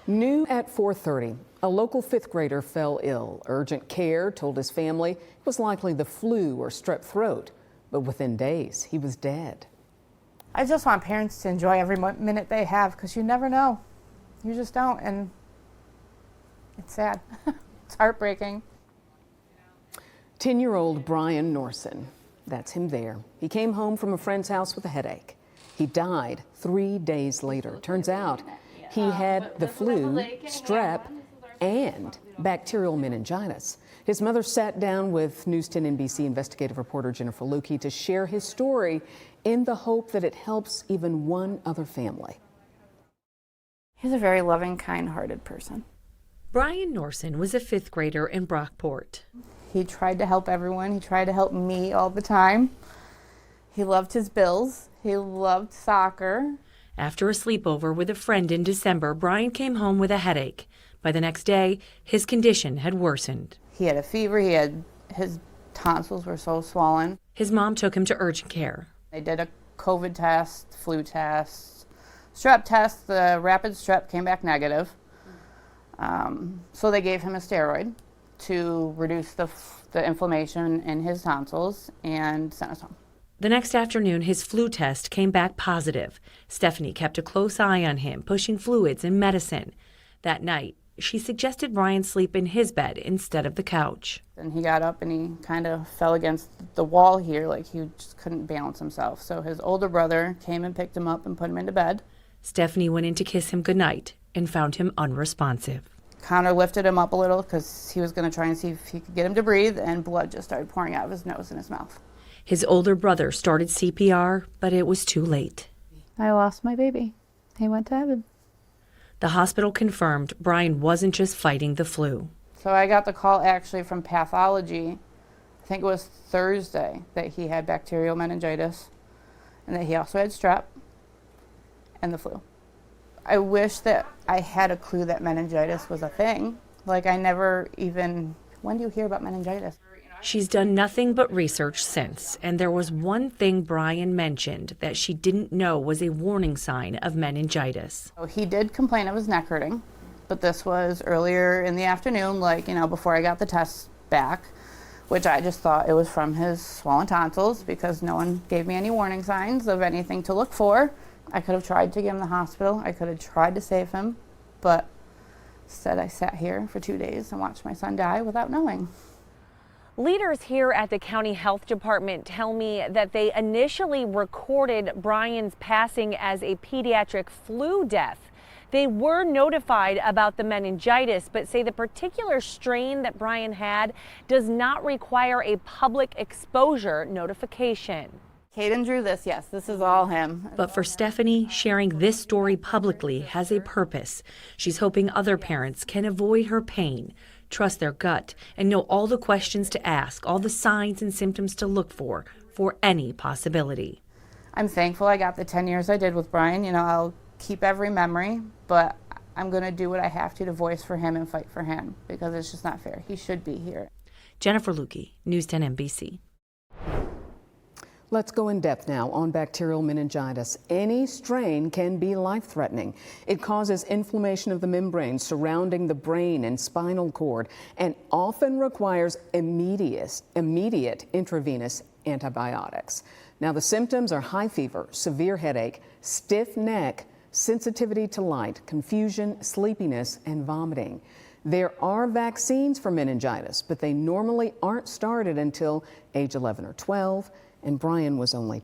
New at 4:30, a local fifth grader fell ill. Urgent care told his family it was likely the flu or strep throat, but within days, he was dead. I just want parents to enjoy every minute they have, because you never know. You just don't, and it's sad. It's heartbreaking. 10-year-old Brian Norsen, that's him there. He came home from a friend's house with a headache. He died 3 days later. Turns out he had the flu, strep, and bacterial meningitis. His mother sat down with News 10 NBC investigative reporter Jennifer Lewke to share his story in the hope that it helps even one other family. He's a very loving, kind-hearted person. Brian Norsen was a fifth grader in Brockport. He tried to help everyone. He tried to help me all the time. He loved his bills. He loved soccer. After a sleepover with a friend in December, Brian came home with a headache. By the next day, his condition had worsened. He had a fever. His tonsils were so swollen. His mom took him to urgent care. They did a COVID test, flu test, strep test. The rapid strep came back negative. So they gave him a steroid to reduce the inflammation in his tonsils and sent us home. The next afternoon, his flu test came back positive. Stephanie kept a close eye on him, pushing fluids and medicine. That night, she suggested Brian sleep in his bed instead of the couch. And he got up and he kind of fell against the wall here, like he just couldn't balance himself. So his older brother came and picked him up and put him into bed. Stephanie went in to kiss him goodnight and found him unresponsive. Connor lifted him up a little because he was going to try and see if he could get him to breathe, and blood just started pouring out of his nose and his mouth. His older brother started CPR, but it was too late. I lost my baby. He went to heaven. The hospital confirmed Brian wasn't just fighting the flu. So I got the call actually from pathology, I think it was Thursday, that he had bacterial meningitis and that he also had strep and the flu. I wish that I had a clue that meningitis was a thing. Like I never even, when do you hear about meningitis? She's done nothing but research since, and there was one thing Brian mentioned that she didn't know was a warning sign of meningitis. So he did complain of his neck hurting, but this was earlier in the afternoon, before I got the test back, which I just thought it was from his swollen tonsils because no one gave me any warning signs of anything to look for. I could have tried to get him to the hospital. I could have tried to save him, but instead I sat here for 2 days and watched my son die without knowing. Leaders here at the county health department tell me that they initially recorded Brian's passing as a pediatric flu death. They were notified about the meningitis, but say the particular strain that Brian had does not require a public exposure notification. Caden drew this, yes, this is all him. But for Stephanie, sharing this story publicly has a purpose. She's hoping other parents can avoid her pain, trust their gut, and know all the questions to ask, all the signs and symptoms to look for any possibility. I'm thankful I got the 10 years I did with Brian. I'll keep every memory, but I'm going to do what I have to voice for him and fight for him because it's just not fair. He should be here. Jennifer Lewke, News 10 NBC. Let's go in depth now on bacterial meningitis. Any strain can be life-threatening. It causes inflammation of the membranes surrounding the brain and spinal cord and often requires immediate intravenous antibiotics. Now, the symptoms are high fever, severe headache, stiff neck, sensitivity to light, confusion, sleepiness, and vomiting. There are vaccines for meningitis, but they normally aren't started until age 11 or 12, and Brian was only